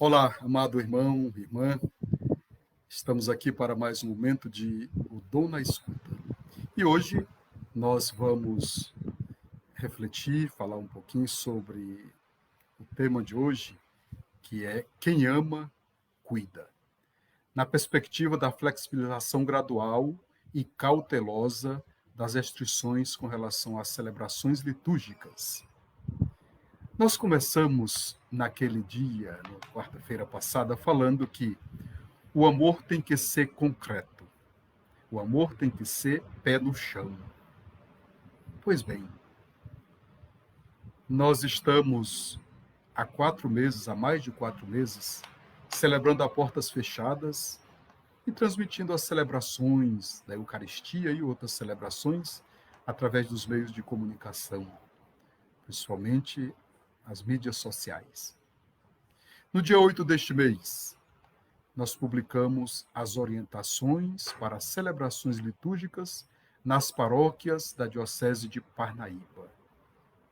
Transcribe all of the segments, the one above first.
Olá, amado irmão, irmã. Estamos aqui para mais um momento de O Dom na Escuta. E hoje nós vamos refletir, falar um pouquinho sobre o tema de hoje, que é Quem ama, cuida. Na perspectiva da flexibilização gradual e cautelosa das restrições com relação às celebrações litúrgicas. Nós começamos naquele dia, na quarta-feira passada, falando que o amor tem que ser concreto. O amor tem que ser pé no chão. Pois bem, nós estamos há mais de 4 meses, celebrando a portas fechadas e transmitindo as celebrações da Eucaristia e outras celebrações através dos meios de comunicação, principalmente as mídias sociais. No dia 8 deste mês, nós publicamos as orientações para as celebrações litúrgicas nas paróquias da Diocese de Parnaíba,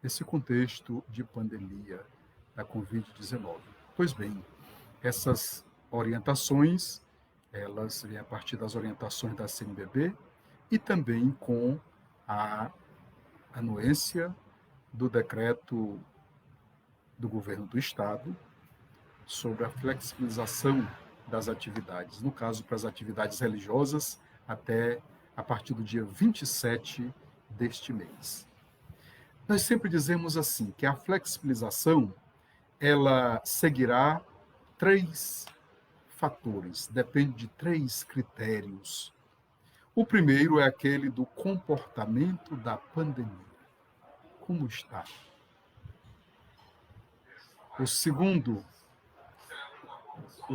nesse contexto de pandemia da Covid-19. Pois bem, essas orientações, elas vêm a partir das orientações da CNBB e também com a anuência do decreto do governo do Estado sobre a flexibilização das atividades, no caso, para as atividades religiosas, até a partir do dia 27 deste mês. Nós sempre dizemos assim, que a flexibilização, ela seguirá 3 fatores, depende de 3 critérios. O primeiro é aquele do comportamento da pandemia. Como está? O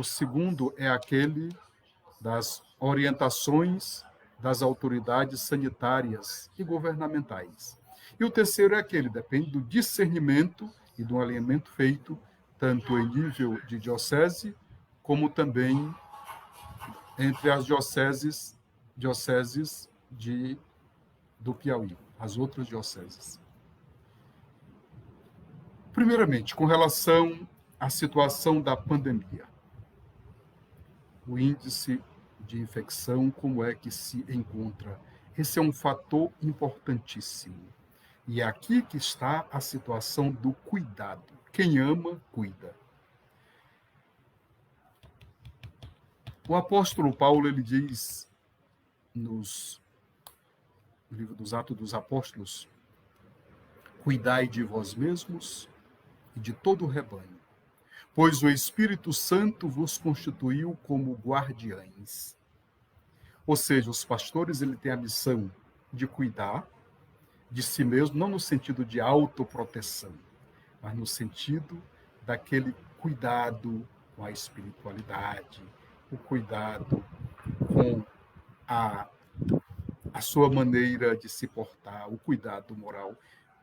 segundo é aquele das orientações das autoridades sanitárias e governamentais. E o terceiro é aquele, depende do discernimento e do alinhamento feito, tanto em nível de diocese, como também entre as dioceses do Piauí, as outras dioceses. Primeiramente, com relação à situação da pandemia, o índice de infecção, como é que se encontra? Esse é um fator importantíssimo. E é aqui que está a situação do cuidado. Quem ama, cuida. O apóstolo Paulo, ele diz no livro dos Atos dos Apóstolos: cuidai de vós mesmos e de todo o rebanho, pois o Espírito Santo vos constituiu como guardiães. Ou seja, os pastores, ele têm a missão de cuidar de si mesmo, não no sentido de autoproteção, mas no sentido daquele cuidado com a espiritualidade, o cuidado com a sua maneira de se portar, o cuidado moral,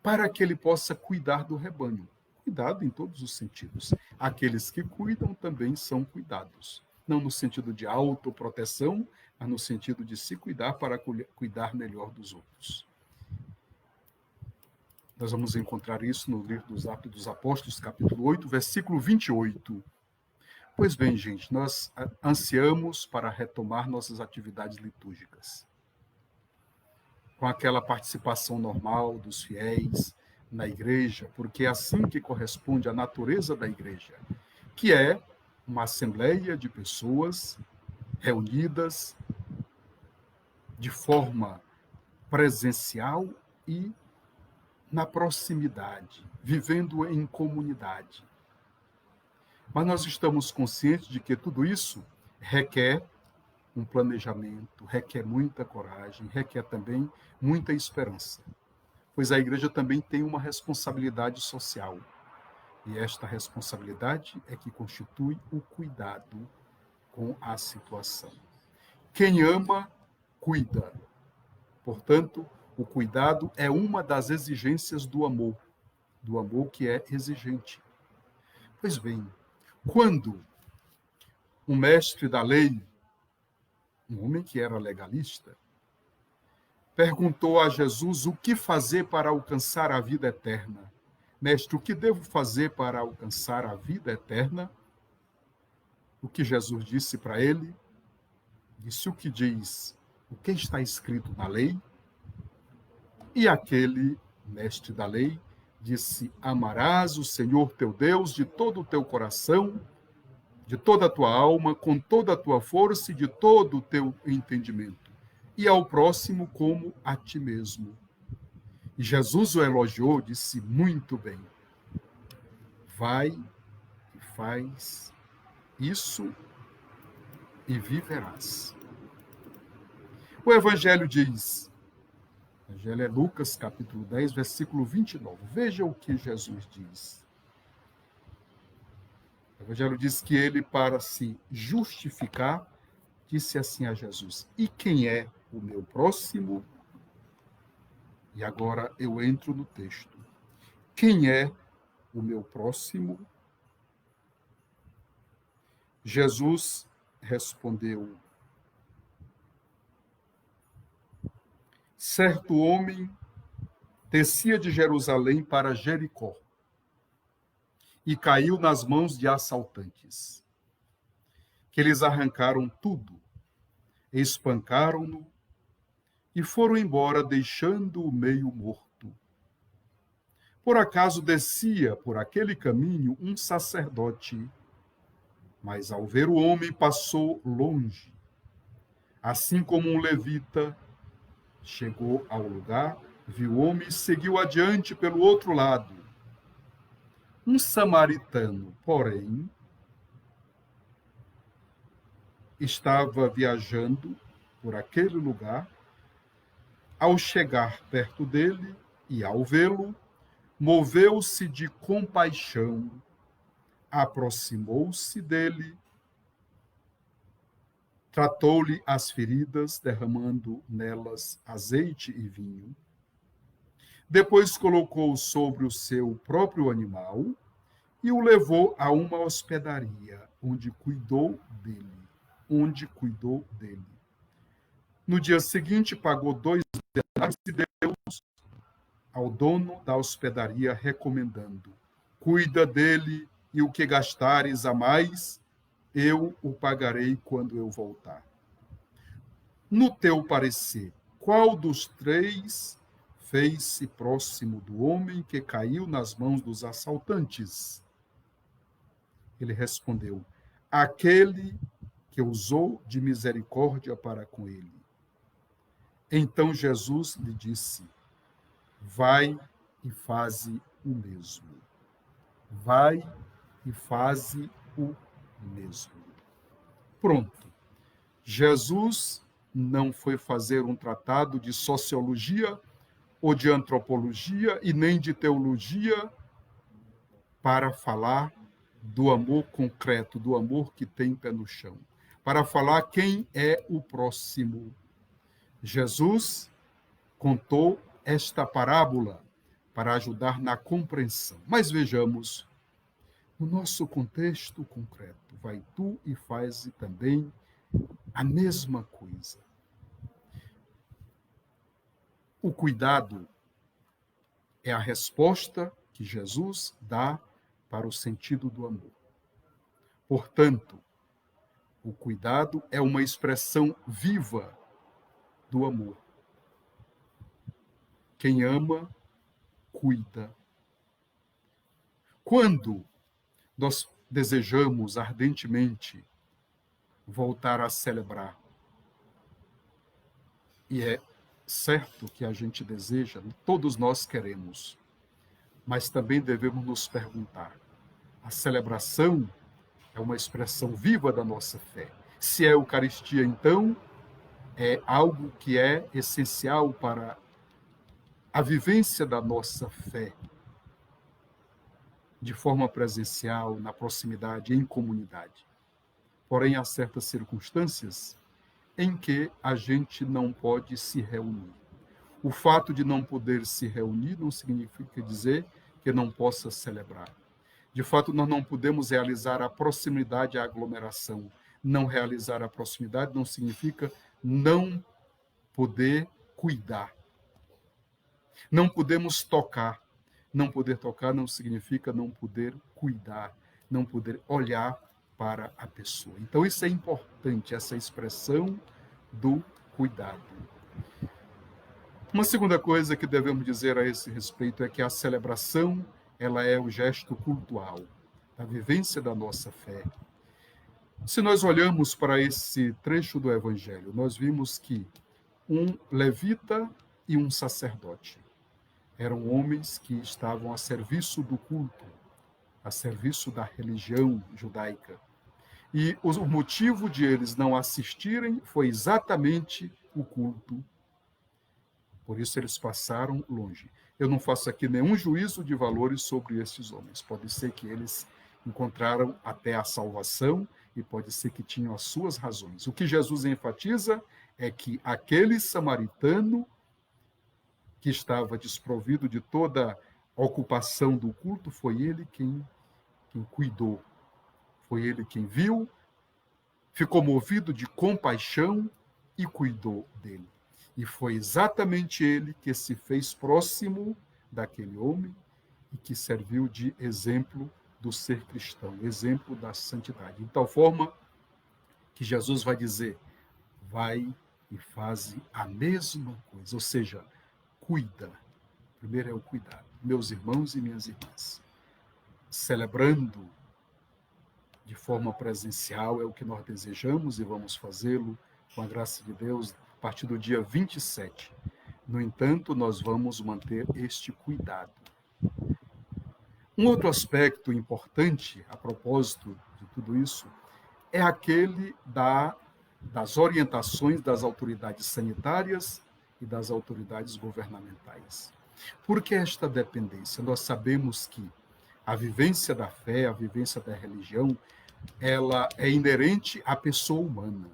para que ele possa cuidar do rebanho. Cuidado em todos os sentidos. Aqueles que cuidam também são cuidados. Não no sentido de autoproteção, mas no sentido de se cuidar para cuidar melhor dos outros. Nós vamos encontrar isso no livro dos Atos dos Apóstolos, capítulo 8, versículo 28. Pois bem, gente, nós ansiamos para retomar nossas atividades litúrgicas, com aquela participação normal dos fiéis na igreja, porque é assim que corresponde à natureza da igreja, que é uma assembleia de pessoas reunidas de forma presencial e na proximidade, vivendo em comunidade. Mas nós estamos conscientes de que tudo isso requer um planejamento, requer muita coragem, requer também muita esperança, pois a igreja também tem uma responsabilidade social. E esta responsabilidade é que constitui o cuidado com a situação. Quem ama, cuida. Portanto, o cuidado é uma das exigências do amor que é exigente. Pois bem, quando um mestre da lei, um homem que era legalista, perguntou a Jesus o que fazer para alcançar a vida eterna. Mestre, o que devo fazer para alcançar a vida eterna? o que Jesus disse para ele, disse o que diz, o que está escrito na lei, e aquele mestre da lei disse: amarás o Senhor teu Deus de todo o teu coração, de toda a tua alma, com toda a tua força e de todo o teu entendimento, e ao próximo como a ti mesmo. E Jesus o elogiou, disse: muito bem, vai e faz isso e viverás. O Evangelho diz, o Evangelho é Lucas, capítulo 10, versículo 29. Veja o que Jesus diz. O Evangelho diz que ele, para se justificar, disse assim a Jesus: e quem é o meu próximo? E agora eu entro no texto. Quem é o meu próximo? Jesus respondeu: certo homem descia de Jerusalém para Jericó e caiu nas mãos de assaltantes, que lhes arrancaram tudo, espancaram-no e foram embora, deixando-o meio morto. Por acaso descia por aquele caminho um sacerdote, mas ao ver o homem passou longe. Assim como um levita chegou ao lugar, viu o homem e seguiu adiante pelo outro lado. Um samaritano, porém, estava viajando por aquele lugar. Ao chegar perto dele e ao vê-lo, moveu-se de compaixão, aproximou-se dele, tratou-lhe as feridas, derramando nelas azeite e vinho. Depois colocou sobre o seu próprio animal e o levou a uma hospedaria, onde cuidou dele. No dia seguinte, pagou 2 denários e deu ao dono da hospedaria, recomendando: cuida dele e o que gastares a mais, eu o pagarei quando eu voltar. No teu parecer, qual dos 3 fez-se próximo do homem que caiu nas mãos dos assaltantes? Ele respondeu: aquele que usou de misericórdia para com ele. Então Jesus lhe disse: vai e faze o mesmo. Vai e faze o mesmo. Pronto. Jesus não foi fazer um tratado de sociologia ou de antropologia e nem de teologia para falar do amor concreto, do amor que tem pé no chão, para falar quem é o próximo. Jesus contou esta parábola para ajudar na compreensão. Mas vejamos, no nosso contexto concreto, vai tu e faz também a mesma coisa. O cuidado é a resposta que Jesus dá para o sentido do amor. Portanto, o cuidado é uma expressão viva do amor. Quem ama, cuida. Quando nós desejamos ardentemente voltar a celebrar, e é certo que a gente deseja, todos nós queremos, mas também devemos nos perguntar: a celebração é uma expressão viva da nossa fé? Se é a Eucaristia, então, é algo que é essencial para a vivência da nossa fé, de forma presencial, na proximidade, em comunidade. Porém, há certas circunstâncias em que a gente não pode se reunir. O fato de não poder se reunir não significa dizer que não possa celebrar. De fato, nós não podemos realizar a proximidade, a aglomeração. Não realizar a proximidade não significa não poder cuidar. Não podemos tocar. Não poder tocar não significa não poder cuidar, não poder olhar para a pessoa. Então, isso é importante, essa expressão do cuidado. Uma segunda coisa que devemos dizer a esse respeito é que a celebração, ela é o gesto cultual da vivência da nossa fé. Se nós olhamos para esse trecho do Evangelho, nós vimos que um levita e um sacerdote eram homens que estavam a serviço do culto, a serviço da religião judaica. E o motivo de eles não assistirem foi exatamente o culto. Por isso eles passaram longe. Eu não faço aqui nenhum juízo de valores sobre esses homens. Pode ser que eles encontraram até a salvação e pode ser que tinham as suas razões. O que Jesus enfatiza é que aquele samaritano que estava desprovido de toda a ocupação do culto, foi ele quem cuidou. Foi ele quem viu, ficou movido de compaixão e cuidou dele. E foi exatamente ele que se fez próximo daquele homem e que serviu de exemplo do ser cristão, exemplo da santidade. De tal forma que Jesus vai dizer, vai e faze a mesma coisa, ou seja, cuida. Primeiro é o cuidado. Meus irmãos e minhas irmãs, celebrando de forma presencial é o que nós desejamos e vamos fazê-lo com a graça de Deus a partir do dia 27. No entanto, nós vamos manter este cuidado. Um outro aspecto importante a propósito de tudo isso é aquele das orientações das autoridades sanitárias e das autoridades governamentais. Por que esta dependência? Nós sabemos que a vivência da fé, a vivência da religião, ela é inerente à pessoa humana.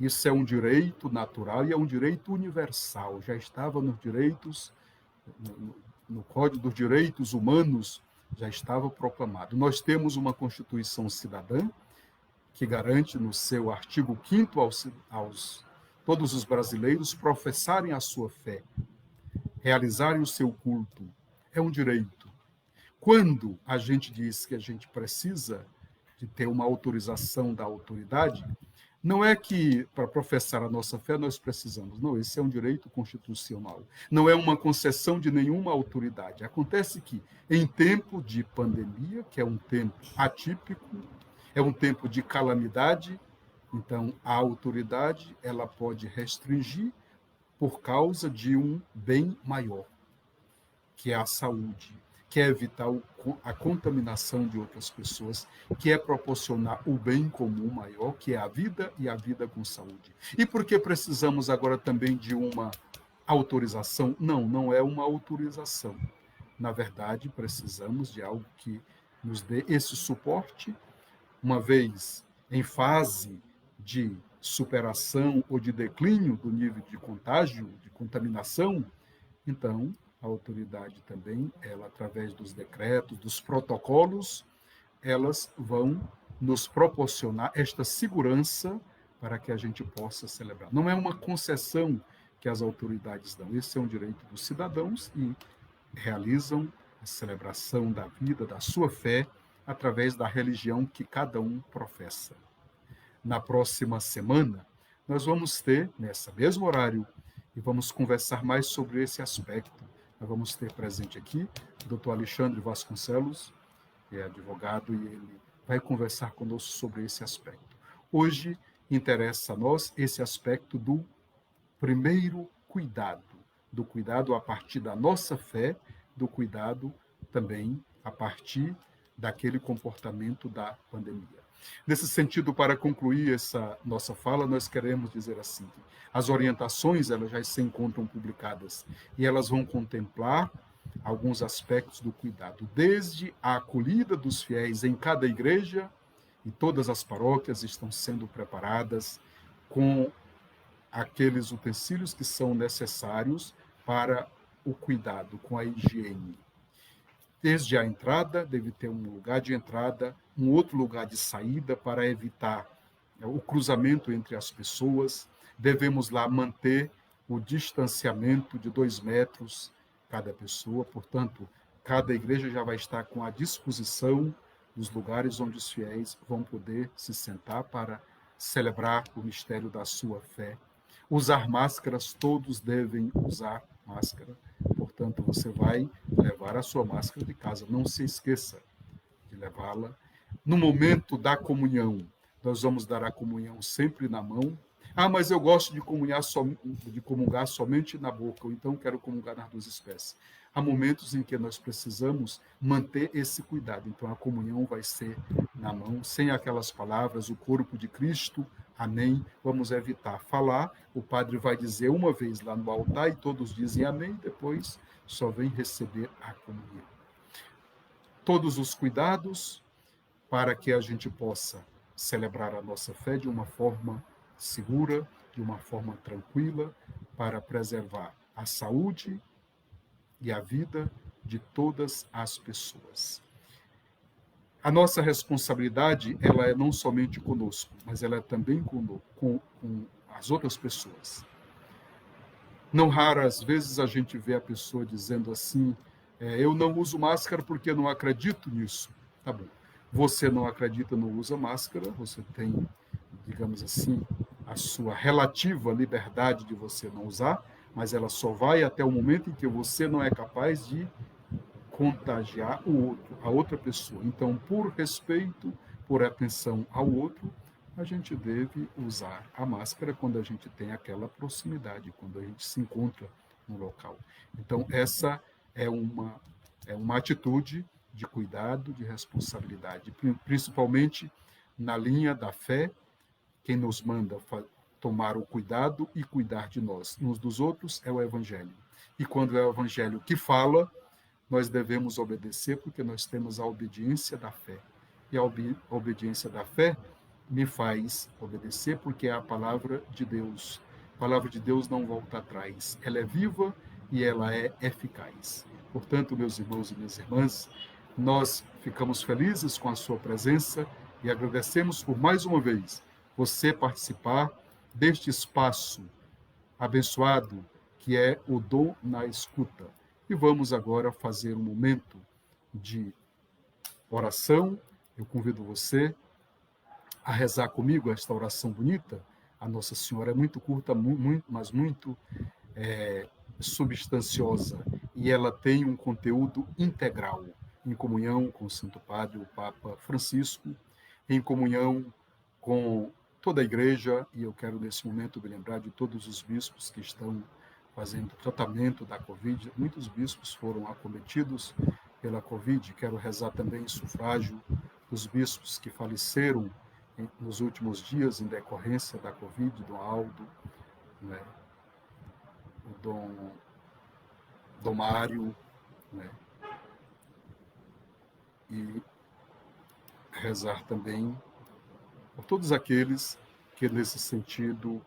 Isso é um direito natural e é um direito universal. Já estava nos direitos, no Código dos Direitos Humanos, já estava proclamado. Nós temos uma Constituição cidadã que garante no seu artigo 5º aos todos os brasileiros professarem a sua fé, realizarem o seu culto. É um direito. Quando a gente diz que a gente precisa de ter uma autorização da autoridade, não é que para professar a nossa fé nós precisamos, não, esse é um direito constitucional. Não é uma concessão de nenhuma autoridade. Acontece que, em tempo de pandemia, que é um tempo atípico, é um tempo de calamidade, então a autoridade ela pode restringir por causa de um bem maior, que é a saúde, que é evitar a contaminação de outras pessoas, que é proporcionar o bem comum maior, que é a vida e a vida com saúde. E por que precisamos agora também de uma autorização? Não, não é uma autorização. Na verdade, precisamos de algo que nos dê esse suporte, uma vez em fase de superação ou de declínio do nível de contágio, de contaminação, então a autoridade também, ela através dos decretos, dos protocolos, elas vão nos proporcionar esta segurança para que a gente possa celebrar. Não é uma concessão que as autoridades dão, esse é um direito dos cidadãos e realizam a celebração da vida, da sua fé, através da religião que cada um professa. Na próxima semana, nós vamos ter, nesse mesmo horário, e vamos conversar mais sobre esse aspecto. Nós vamos ter presente aqui o Dr. Alexandre Vasconcelos, que é advogado, e ele vai conversar conosco sobre esse aspecto. Hoje, interessa a nós esse aspecto do primeiro cuidado, do cuidado a partir da nossa fé, do cuidado também a partir daquele comportamento da pandemia. Nesse sentido, para concluir essa nossa fala, nós queremos dizer assim, que as orientações elas já se encontram publicadas e elas vão contemplar alguns aspectos do cuidado, desde a acolhida dos fiéis em cada igreja, e todas as paróquias estão sendo preparadas com aqueles utensílios que são necessários para o cuidado, com a higiene. Desde a entrada, deve ter um lugar de entrada, um outro lugar de saída para evitar o cruzamento entre as pessoas. Devemos lá manter o distanciamento de 2 metros cada pessoa. Portanto, cada igreja já vai estar com a disposição nos lugares onde os fiéis vão poder se sentar para celebrar o mistério da sua fé. Usar máscaras, todos devem usar máscara. Portanto, você vai levar a sua máscara de casa. Não se esqueça de levá-la. No momento da comunhão, nós vamos dar a comunhão sempre na mão. Ah, mas eu gosto de comungar somente na boca, ou então quero comungar nas duas espécies. Há momentos em que nós precisamos manter esse cuidado. Então, a comunhão vai ser na mão, sem aquelas palavras, o corpo de Cristo, amém. Vamos evitar falar. O padre vai dizer uma vez lá no altar e todos dizem amém, depois só vem receber a comunhão. Todos os cuidados para que a gente possa celebrar a nossa fé de uma forma segura, de uma forma tranquila, para preservar a saúde e a vida de todas as pessoas. A nossa responsabilidade, ela é não somente conosco, mas ela é também com as outras pessoas. Não raras vezes a gente vê a pessoa dizendo assim, eu não uso máscara porque não acredito nisso. Tá bom. Você não acredita, não usa máscara, você tem, digamos assim, a sua relativa liberdade de você não usar, mas ela só vai até o momento em que você não é capaz de contagiar o outro, a outra pessoa. Então, por respeito, por atenção ao outro, a gente deve usar a máscara quando a gente tem aquela proximidade, quando a gente se encontra no local. Então, essa é uma atitude de cuidado, de responsabilidade, principalmente na linha da fé, quem nos manda tomar o cuidado e cuidar de nós, uns dos outros, é o Evangelho. E quando é o Evangelho que fala, nós devemos obedecer, porque nós temos a obediência da fé. E a obediência da fé me faz obedecer, porque é a palavra de Deus. A palavra de Deus não volta atrás. Ela é viva e ela é eficaz. Portanto, meus irmãos e minhas irmãs, nós ficamos felizes com a sua presença e agradecemos por mais uma vez você participar deste espaço abençoado que é o Dom na Escuta. E vamos agora fazer um momento de oração. Eu convido você a rezar comigo esta oração bonita. A Nossa Senhora é muito curta, mas muito substanciosa. E ela tem um conteúdo integral, em comunhão com o Santo Padre, o Papa Francisco, em comunhão com toda a Igreja. E eu quero, nesse momento, me lembrar de todos os bispos que estão fazendo tratamento da Covid. Muitos bispos foram acometidos pela Covid. Quero rezar também em sufrágio dos bispos que faleceram nos últimos dias em decorrência da Covid, Dom Aldo, né? O Dom Mário, né? E rezar também por todos aqueles que, nesse sentido,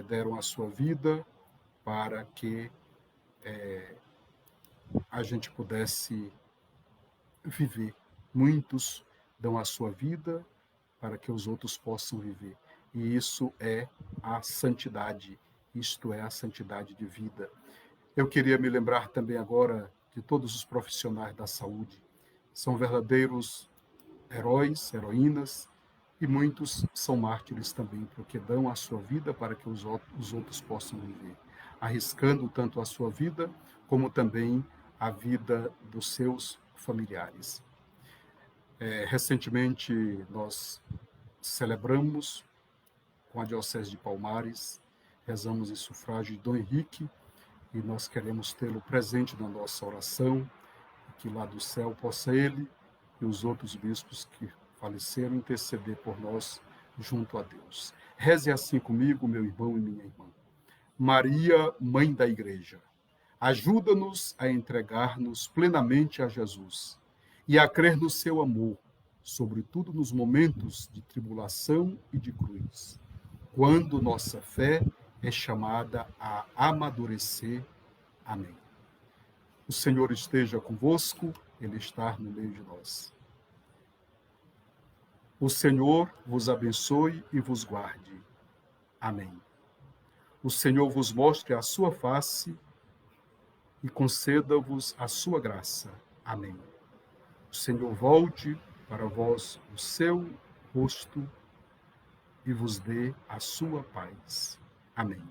deram a sua vida para que a gente pudesse viver. Muitos dão a sua vida para que os outros possam viver. E isso é a santidade, isto é a santidade de vida. Eu queria me lembrar também agora de todos os profissionais da saúde. São verdadeiros heróis, heroínas, e muitos são mártires também, porque dão a sua vida para que os outros possam viver, arriscando tanto a sua vida, como também a vida dos seus familiares. Recentemente, nós celebramos com a Diocese de Palmares, rezamos em sufrágio de Dom Henrique, e nós queremos tê-lo presente na nossa oração, que lá do céu possa ele e os outros bispos que faleceram interceder por nós junto a Deus. Reze assim comigo, meu irmão e minha irmã. Maria, Mãe da Igreja, ajuda-nos a entregar-nos plenamente a Jesus e a crer no seu amor, sobretudo nos momentos de tribulação e de cruz, quando nossa fé é chamada a amadurecer. Amém. O Senhor esteja convosco, Ele está no meio de nós. O Senhor vos abençoe e vos guarde. Amém. O Senhor vos mostre a sua face e conceda-vos a sua graça. Amém. O Senhor volte para vós o seu rosto e vos dê a sua paz. Amém.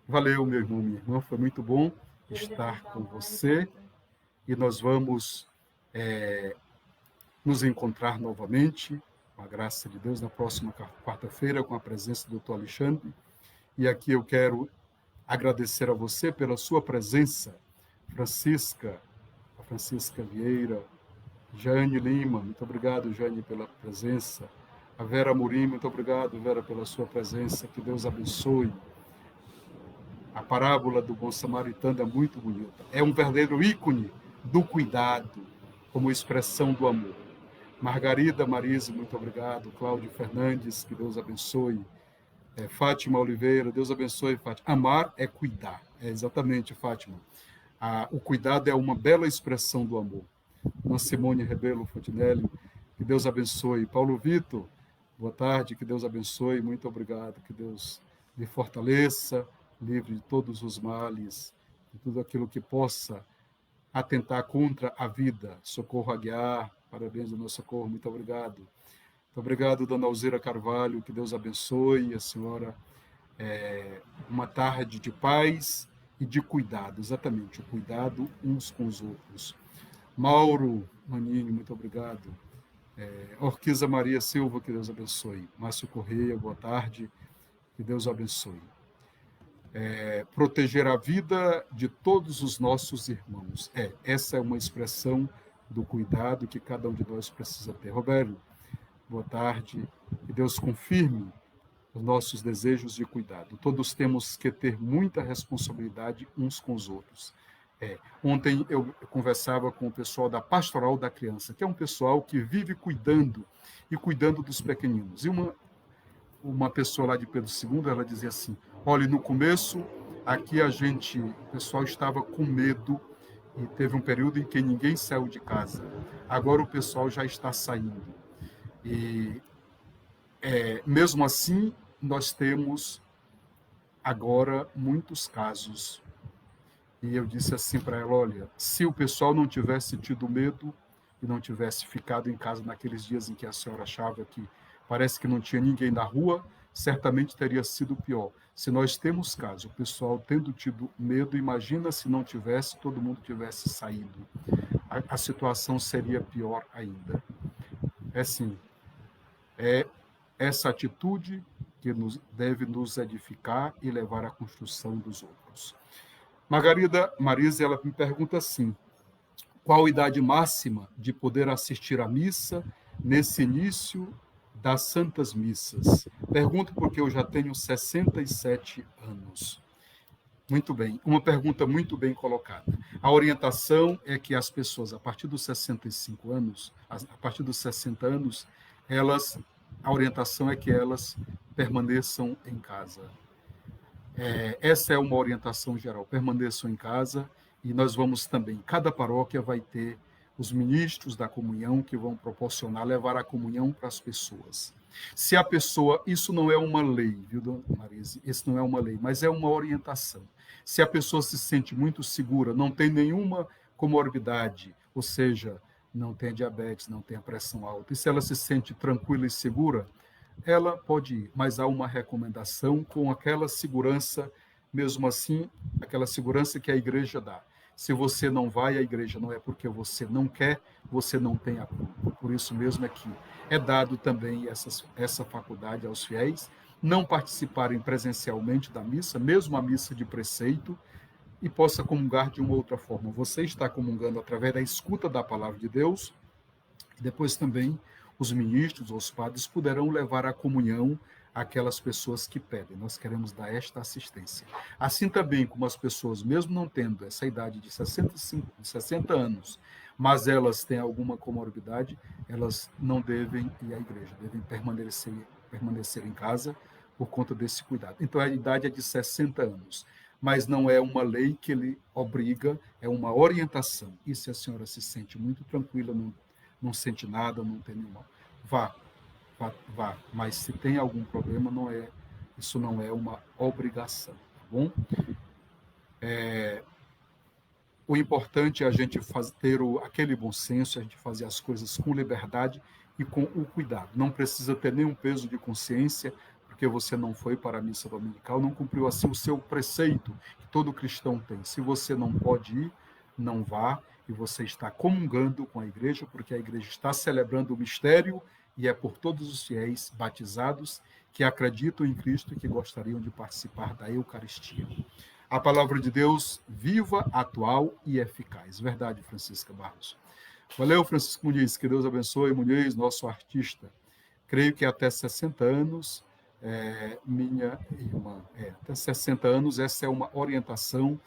Valeu, meu irmão, minha irmã, foi muito bom estar com você e nós vamos nos encontrar novamente, com a graça de Deus, na próxima quarta-feira, com a presença do Dr. Alexandre. E aqui eu quero agradecer a você pela sua presença, a Francisca Vieira, Jane Lima, muito obrigado, Jane, pela presença. A Vera Murim, muito obrigado, Vera, pela sua presença, que Deus abençoe. A parábola do bom samaritano é muito bonita. É um verdadeiro ícone do cuidado, como expressão do amor. Margarida Marise, muito obrigado. Cláudio Fernandes, que Deus abençoe. Fátima Oliveira, Deus abençoe, Fátima. Amar é cuidar. É exatamente, Fátima. O cuidado é uma bela expressão do amor. Ana Simone Rebelo Fontinelli, que Deus abençoe. Paulo Vitor, boa tarde, que Deus abençoe. Muito obrigado, que Deus lhe fortaleça, livre de todos os males, de tudo aquilo que possa atentar contra a vida. Socorro Aguiar, parabéns, dona Socorro, muito obrigado. Muito obrigado, dona Alzira Carvalho, que Deus abençoe a senhora. Uma tarde de paz e de cuidado, exatamente, o cuidado uns com os outros. Mauro Manini, muito obrigado. Orquiza Maria Silva, que Deus abençoe. Márcio Correia, boa tarde, que Deus abençoe. Proteger a vida de todos os nossos irmãos. Essa é uma expressão do cuidado que cada um de nós precisa ter. Roberto, boa tarde, que Deus confirme os nossos desejos de cuidado. Todos temos que ter muita responsabilidade uns com os outros. Ontem eu conversava com o pessoal da Pastoral da Criança, que é um pessoal que vive cuidando dos pequeninos. E uma pessoa lá de Pedro II, ela dizia assim, olha, no começo, aqui o pessoal estava com medo e teve um período em que ninguém saiu de casa. Agora o pessoal já está saindo. E, mesmo assim, nós temos agora muitos casos. E eu disse assim para ela, olha, se o pessoal não tivesse tido medo e não tivesse ficado em casa naqueles dias em que a senhora achava que parece que não tinha ninguém na rua, certamente teria sido pior. Se nós temos casos, o pessoal tendo tido medo, imagina se não tivesse, todo mundo tivesse saído. A situação seria pior ainda. É essa atitude que deve nos edificar e levar à construção dos outros. Margarida Marise, ela me pergunta assim, qual a idade máxima de poder assistir à missa nesse início das Santas Missas? Pergunto porque eu já tenho 67 anos. Muito bem, uma pergunta muito bem colocada. A orientação é que as pessoas, a partir dos 65 anos, a partir dos 60 anos, a orientação é que elas permaneçam em casa. Essa é uma orientação geral, permaneçam em casa e nós vamos também, cada paróquia vai ter os ministros da comunhão que vão proporcionar, levar a comunhão para as pessoas. Se a pessoa, isso não é uma lei, viu, dona Marise? Isso não é uma lei, mas é uma orientação. Se a pessoa se sente muito segura, não tem nenhuma comorbidade, ou seja, não tem diabetes, não tem a pressão alta, e se ela se sente tranquila e segura, ela pode ir, mas há uma recomendação com aquela segurança, mesmo assim, aquela segurança que a igreja dá. Se você não vai à igreja, não é porque você não quer, você não tem a culpa. Por isso mesmo é que é dado também essa faculdade aos fiéis, não participarem presencialmente da missa, mesmo a missa de preceito, e possa comungar de uma outra forma. Você está comungando através da escuta da palavra de Deus, e depois também os ministros, os padres, poderão levar a comunhão àquelas pessoas que pedem. Nós queremos dar esta assistência. Assim também como as pessoas, mesmo não tendo essa idade de 60 anos, mas elas têm alguma comorbidade, elas não devem ir à igreja, devem permanecer em casa por conta desse cuidado. Então, a idade é de 60 anos, mas não é uma lei que ele obriga, é uma orientação. E se a senhora se sente muito tranquila, não sente nada, não tem nenhuma, vá. Mas se tem algum problema, isso não é uma obrigação, tá bom? O importante é a gente ter aquele bom senso, a gente fazer as coisas com liberdade e com o cuidado. Não precisa ter nenhum peso de consciência, porque você não foi para a missa dominical, não cumpriu assim o seu preceito que todo cristão tem. Se você não pode ir, não vá, e você está comungando com a igreja, porque a igreja está celebrando o mistério e é por todos os fiéis batizados que acreditam em Cristo e que gostariam de participar da Eucaristia. A palavra de Deus viva, atual e eficaz. Verdade, Francisca Barros. Valeu, Francisco Muniz. Que Deus abençoe. Muniz, nosso artista. Creio que até 60 anos, minha irmã, até 60 anos, essa é uma orientação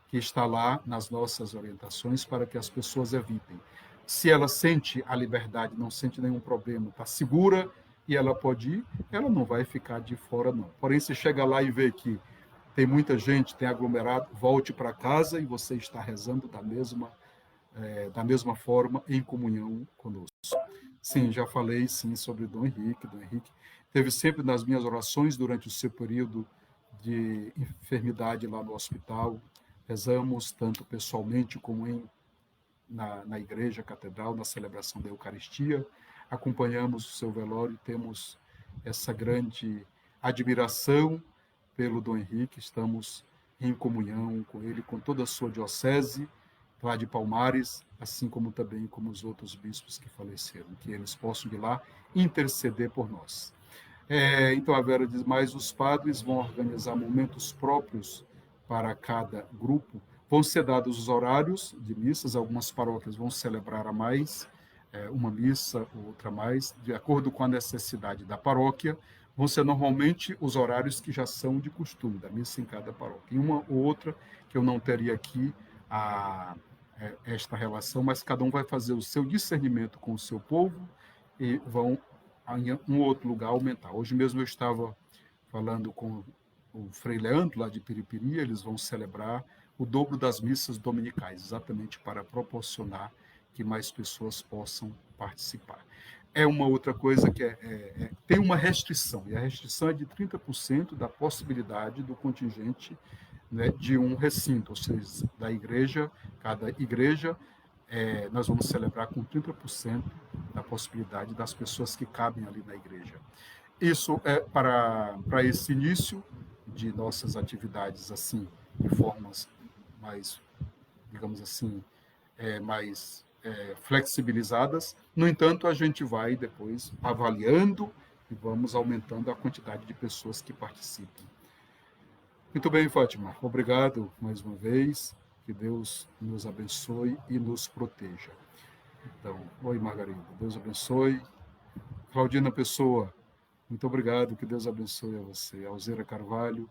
que está lá nas nossas orientações para que as pessoas evitem. Se ela sente a liberdade, não sente nenhum problema, está segura e ela pode ir, ela não vai ficar de fora, não. Porém, se chega lá e vê que tem muita gente, tem aglomerado, volte para casa e você está rezando da mesma forma, em comunhão conosco. Sim, já falei sim sobre Dom Henrique. Dom Henrique teve sempre nas minhas orações durante o seu período de enfermidade lá no hospital. Rezamos tanto pessoalmente como na igreja catedral, na celebração da Eucaristia. Acompanhamos o seu velório, temos essa grande admiração pelo Dom Henrique, estamos em comunhão com ele, com toda a sua diocese, lá de Palmares, assim como também como os outros bispos que faleceram, que eles possam ir lá interceder por nós. Então a Vera diz, mas os padres vão organizar momentos próprios para cada grupo, vão ser dados os horários de missas, algumas paróquias vão celebrar a mais, uma missa, outra mais, de acordo com a necessidade da paróquia, vão ser normalmente os horários que já são de costume, da missa em cada paróquia. E uma ou outra, que eu não teria aqui esta relação, mas cada um vai fazer o seu discernimento com o seu povo e vão em um outro lugar aumentar. Hoje mesmo eu estava falando com o Frei Leandro, lá de Piripiri, eles vão celebrar o dobro das missas dominicais, exatamente para proporcionar que mais pessoas possam participar. É uma outra coisa que tem uma restrição, e a restrição é de 30% da possibilidade do contingente, né, de um recinto, ou seja, da igreja, cada igreja, nós vamos celebrar com 30% da possibilidade das pessoas que cabem ali na igreja. Isso é para esse início de nossas atividades, assim, de formas mais, digamos assim, mais flexibilizadas. No entanto, a gente vai depois avaliando e vamos aumentando a quantidade de pessoas que participam. Muito bem, Fátima. Obrigado mais uma vez. Que Deus nos abençoe e nos proteja. Então, oi, Margarida. Deus abençoe. Claudina Pessoa, muito obrigado. Que Deus abençoe a você. Alzeira Carvalho,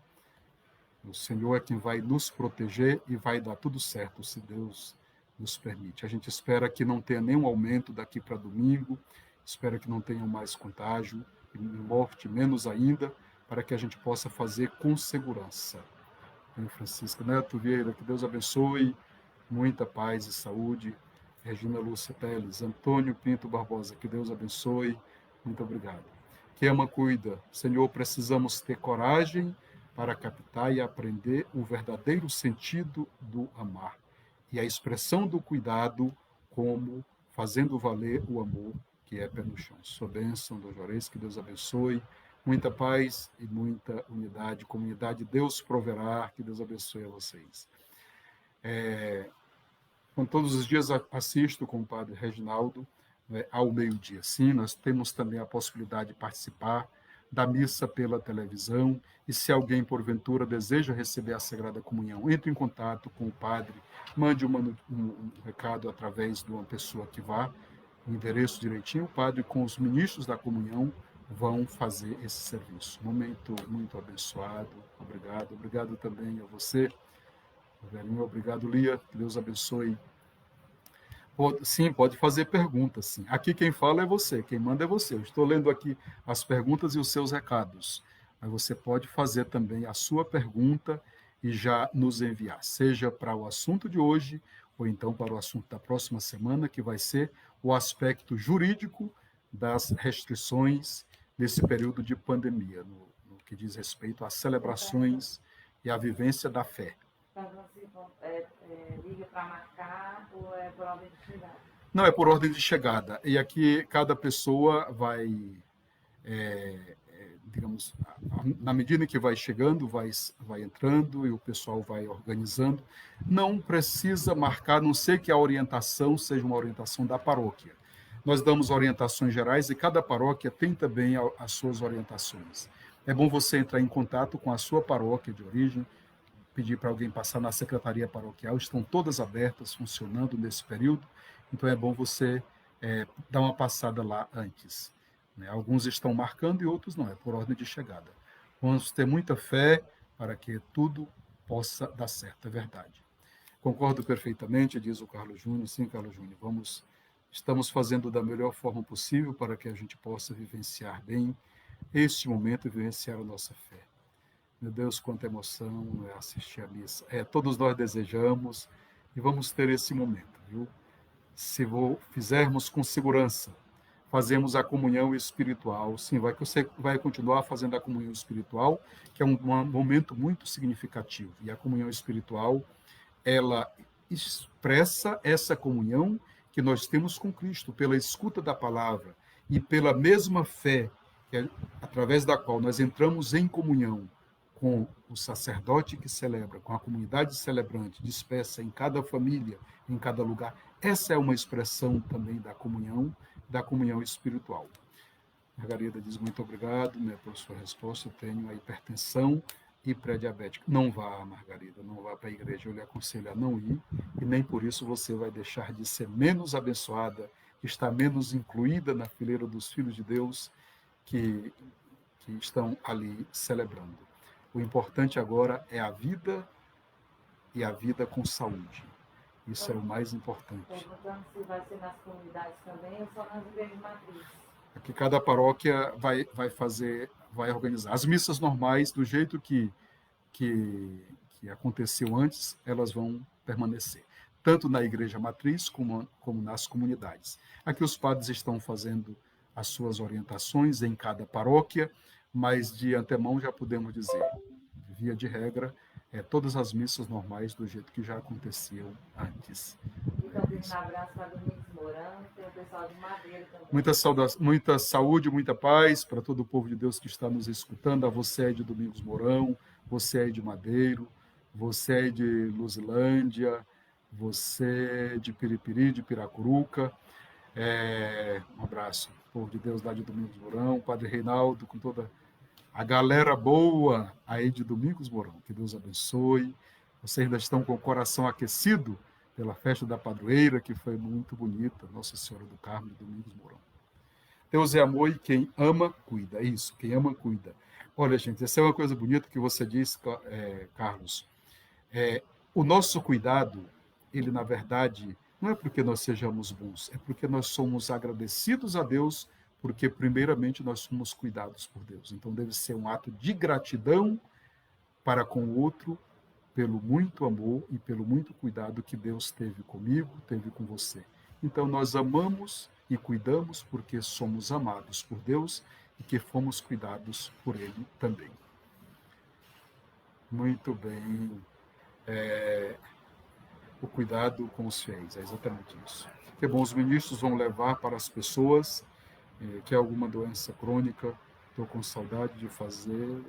o Senhor é quem vai nos proteger e vai dar tudo certo, se Deus nos permite. A gente espera que não tenha nenhum aumento daqui para domingo, espera que não tenha mais contágio e morte, menos ainda, para que a gente possa fazer com segurança. Francisco Neto Vieira, que Deus abençoe, muita paz e saúde. Regina Lúcia Teles, Antônio Pinto Barbosa, que Deus abençoe, muito obrigado. Que ama, cuida. Senhor, precisamos ter coragem para captar e aprender o verdadeiro sentido do amar e a expressão do cuidado como fazendo valer o amor que é pé no chão. Sua bênção, Dom Juarez, que Deus abençoe, muita paz e muita unidade, comunidade, Deus proverá, que Deus abençoe a vocês. Todos os dias assisto com o Padre Reginaldo, né, ao meio-dia. Sim, nós temos também a possibilidade de participar da missa pela televisão, e se alguém, porventura, deseja receber a Sagrada Comunhão, entre em contato com o Padre, mande um recado através de uma pessoa que vá, o endereço direitinho, o Padre com os ministros da comunhão vão fazer esse serviço. Momento muito abençoado, obrigado. Obrigado também a você, Velhinho, obrigado, Lia, que Deus abençoe. Sim, pode fazer perguntas, sim. Aqui quem fala é você, quem manda é você. Eu estou lendo aqui as perguntas e os seus recados. Mas você pode fazer também a sua pergunta e já nos enviar, seja para o assunto de hoje ou então para o assunto da próxima semana, que vai ser o aspecto jurídico das restrições nesse período de pandemia, no que diz respeito às celebrações e à vivência da fé. Então, você liga para marcar ou é por ordem de chegada? Não, é por ordem de chegada. E aqui cada pessoa vai, digamos, na medida que vai chegando, vai entrando e o pessoal vai organizando. Não precisa marcar, a não ser que a orientação seja uma orientação da paróquia. Nós damos orientações gerais e cada paróquia tem também as suas orientações. É bom você entrar em contato com a sua paróquia de origem, pedir para alguém passar na secretaria paroquial, estão todas abertas, funcionando nesse período, então é bom você dar uma passada lá antes. Né? Alguns estão marcando e outros não, é por ordem de chegada. Vamos ter muita fé para que tudo possa dar certo, é verdade. Concordo perfeitamente, diz o Carlos Júnior. Sim, Carlos Júnior, estamos fazendo da melhor forma possível para que a gente possa vivenciar bem este momento e vivenciar a nossa fé. Meu Deus, quanta emoção assistir a missa. Todos nós desejamos e vamos ter esse momento, viu? Se fizermos com segurança, fazemos a comunhão espiritual. Sim, você vai continuar fazendo a comunhão espiritual, que é um momento muito significativo. E a comunhão espiritual, ela expressa essa comunhão que nós temos com Cristo, pela escuta da palavra e pela mesma fé, através da qual nós entramos em comunhão com o sacerdote que celebra, com a comunidade celebrante, dispersa em cada família, em cada lugar. Essa é uma expressão também da comunhão espiritual. Margarida diz muito obrigado, né, por sua resposta. Eu tenho a hipertensão e pré-diabética. Não vá, Margarida, não vá para a igreja. Eu lhe aconselho a não ir, e nem por isso você vai deixar de ser menos abençoada, estar menos incluída na fileira dos filhos de Deus que estão ali celebrando. O importante agora é a vida e a vida com saúde. Isso é o mais importante. Perguntando se vai ser nas comunidades também ou só nas igrejas matrizes. Aqui cada paróquia vai organizar. As missas normais, do jeito que aconteceu antes, elas vão permanecer. Tanto na igreja matriz como nas comunidades. Aqui os padres estão fazendo as suas orientações em cada paróquia, mas de antemão já podemos dizer, via de regra, todas as missas normais do jeito que já aconteciam antes. E também um abraço para Domingos Mourão, tem o pessoal de Madeira também. Muita saúde, muita paz para todo o povo de Deus que está nos escutando. A você aí de Domingos Mourão, você aí de Madeiro, você aí de Luzilândia, você de Piripiri, de Piracuruca. Um abraço, povo de Deus lá de Domingos Mourão, Padre Reinaldo, com toda a galera boa aí de Domingos Mourão. Que Deus abençoe. Vocês ainda estão com o coração aquecido pela festa da padroeira, que foi muito bonita, Nossa Senhora do Carmo de Domingos Mourão. Deus é amor e quem ama, cuida. É isso, quem ama, cuida. Olha, gente, essa é uma coisa bonita que você disse, Carlos. O nosso cuidado, ele, na verdade, não é porque nós sejamos bons, é porque nós somos agradecidos a Deus, porque, primeiramente, nós somos cuidados por Deus. Então, deve ser um ato de gratidão para com o outro, pelo muito amor e pelo muito cuidado que Deus teve comigo, teve com você. Então, nós amamos e cuidamos porque somos amados por Deus e que fomos cuidados por Ele também. Muito bem. O cuidado com os fiéis, é exatamente isso. Que bom, os ministros vão levar para as pessoas que é alguma doença crônica, estou com saudade de fazer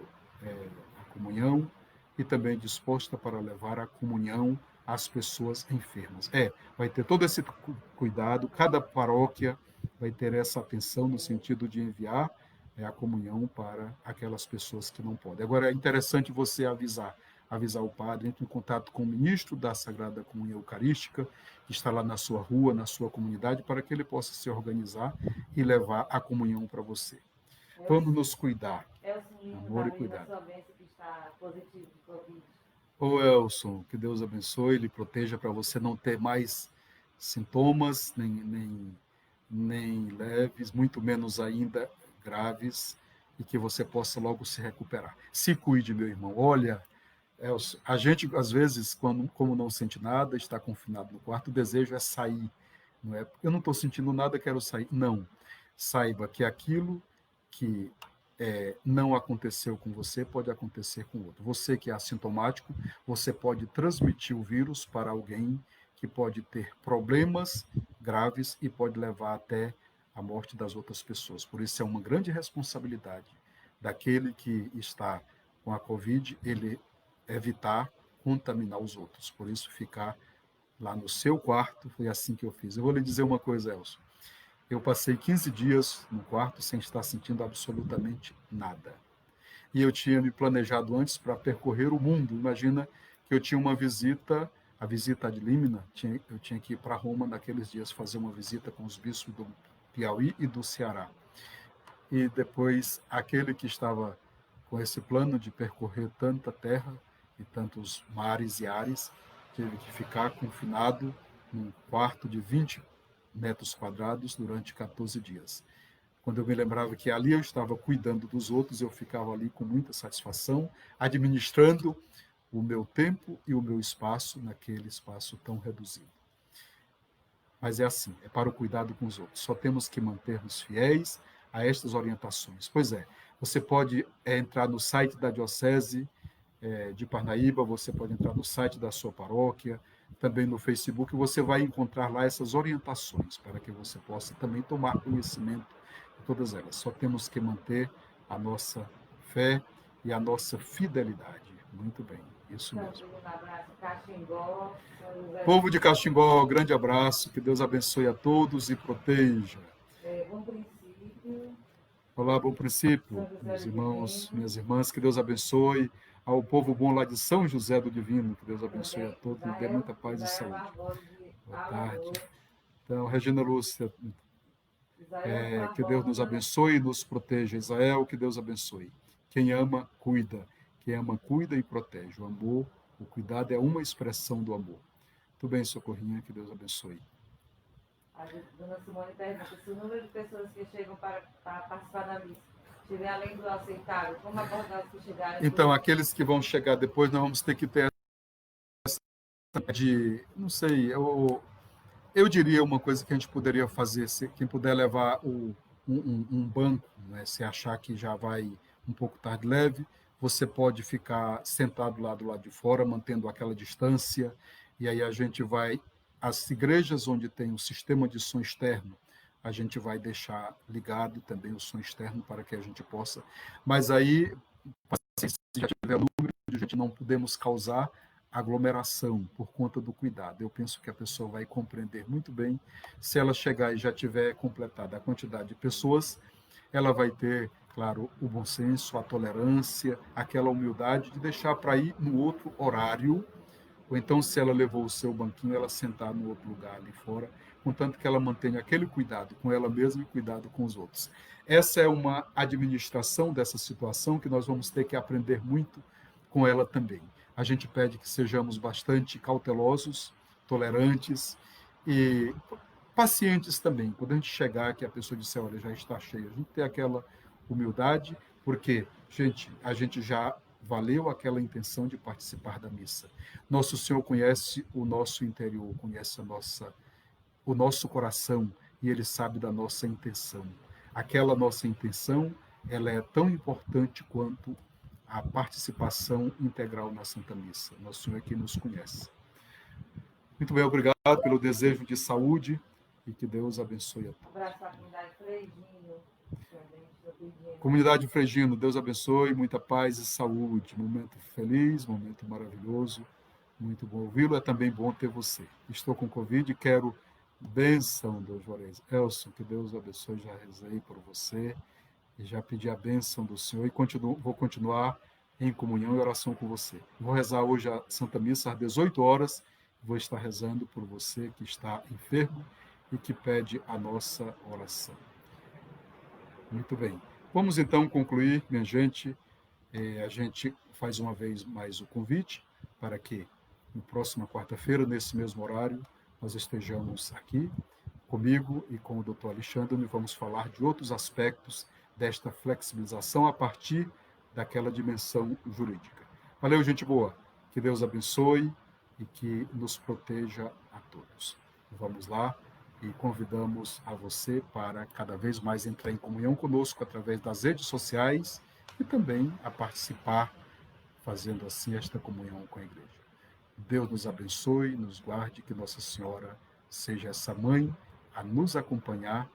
a comunhão e também disposta para levar a comunhão às pessoas enfermas. Vai ter todo esse cuidado, cada paróquia vai ter essa atenção no sentido de enviar a comunhão para aquelas pessoas que não podem. Agora, é interessante você avisar o padre, entre em contato com o ministro da Sagrada Comunhão Eucarística, que está lá na sua rua, na sua comunidade, para que ele possa se organizar e levar a comunhão para você. Vamos nos cuidar. Amor e cuidado. Que está positivo de Covid. Ô Elson, que Deus abençoe, Ele proteja para você não ter mais sintomas, nem leves, muito menos ainda graves, e que você possa logo se recuperar. Se cuide, meu irmão. Olha, Elson, a gente, às vezes, como não sente nada, está confinado no quarto, o desejo é sair. Não é? Eu não estou sentindo nada, quero sair. Não. Saiba que aquilo que não aconteceu com você, pode acontecer com outro. Você que é assintomático, você pode transmitir o vírus para alguém que pode ter problemas graves e pode levar até a morte das outras pessoas. Por isso é uma grande responsabilidade daquele que está com a Covid, ele evitar contaminar os outros. Por isso ficar lá no seu quarto, foi assim que eu fiz. Eu vou lhe dizer uma coisa, Elcio. Eu passei 15 dias no quarto sem estar sentindo absolutamente nada. E eu tinha me planejado antes para percorrer o mundo. Imagina que eu tinha uma visita, a visita ad limina, eu tinha que ir para Roma naqueles dias fazer uma visita com os bispos do Piauí e do Ceará. E depois, aquele que estava com esse plano de percorrer tanta terra e tantos mares e ares, teve que ficar confinado num quarto de 20 metros quadrados durante 14 dias. Quando eu me lembrava que ali eu estava cuidando dos outros, eu ficava ali com muita satisfação, administrando o meu tempo e o meu espaço naquele espaço tão reduzido. Mas é assim, é para o cuidado com os outros. Só temos que manter-nos fiéis a estas orientações. Pois é, você pode entrar no site da Diocese de Parnaíba, você pode entrar no site da sua paróquia, também no Facebook, você vai encontrar lá essas orientações para que você possa também tomar conhecimento de todas elas. Só temos que manter a nossa fé e a nossa fidelidade. Muito bem, isso mesmo. Um abraço, Caxingó, Povo de Caxingó, grande abraço, que Deus abençoe a todos e proteja. Bom Princípio, Olá, bom princípio, São José meus do irmãos, Divino, minhas irmãs, que Deus abençoe ao povo bom lá de São José do Divino, que Deus abençoe a todos e dê muita paz e saúde. Boa tarde. Então, Regina Lúcia, que Deus nos abençoe e nos proteja. Israel, que Deus abençoe. Quem ama, cuida. Quem ama, cuida e protege. O amor, o cuidado é uma expressão do amor. Muito bem, Socorrinha, que Deus abençoe. A dona Simone pergunta se o número de pessoas que chegam para participar da missa estiver além do aceitável, como abordar os que chegarem? Então, aqueles que vão chegar depois, nós vamos ter que ter não sei, eu diria uma coisa que a gente poderia fazer, se quem puder levar um banco, né, se achar que já vai um pouco tarde leve, você pode ficar sentado lá do lado de fora, mantendo aquela distância, e aí a gente vai, as igrejas onde tem o sistema de som externo, a gente vai deixar ligado também o som externo para que a gente possa, mas aí, se já tiver número, a gente não podemos causar aglomeração por conta do cuidado. Eu penso que a pessoa vai compreender muito bem. Se ela chegar e já tiver completada a quantidade de pessoas, ela vai ter, claro, o bom senso, a tolerância, aquela humildade de deixar para ir no outro horário, ou então, se ela levou o seu banquinho, ela sentar no outro lugar ali fora, contanto que ela mantenha aquele cuidado com ela mesma e cuidado com os outros. Essa é uma administração dessa situação que nós vamos ter que aprender muito com ela também. A gente pede que sejamos bastante cautelosos, tolerantes e pacientes também. Quando a gente chegar que a pessoa disser, olha, já está cheia, a gente tem aquela humildade, porque, gente, a gente já valeu aquela intenção de participar da missa. Nosso Senhor conhece o nosso interior, conhece o nosso coração e Ele sabe da nossa intenção. Aquela nossa intenção, ela é tão importante quanto a participação integral na Santa Missa. Nosso Senhor é quem nos conhece. Muito bem, obrigado pelo desejo de saúde e que Deus abençoe a todos. Um abraço à comunidade Freigino. Comunidade Freigino, Deus abençoe, muita paz e saúde. Momento feliz, momento maravilhoso, muito bom ouvi-lo. É também bom ter você. Estou com Covid e quero bênção, Deus Juarez. Elson, que Deus abençoe, já rezei por você e já pedi a bênção do Senhor e vou continuar em comunhão e oração com você. Vou rezar hoje a Santa Missa às 18 horas. Vou estar rezando por você que está enfermo e que pede a nossa oração. Muito bem. Vamos então concluir, minha gente. A gente faz uma vez mais o convite para que na próxima quarta-feira, nesse mesmo horário, nós estejamos aqui comigo e com o Dr. Alexandre, e vamos falar de outros aspectos desta flexibilização a partir daquela dimensão jurídica. Valeu, gente boa. Que Deus abençoe e que nos proteja a todos. Vamos lá e convidamos a você para cada vez mais entrar em comunhão conosco através das redes sociais e também a participar, fazendo assim esta comunhão com a igreja. Deus nos abençoe, nos guarde, que Nossa Senhora seja essa mãe a nos acompanhar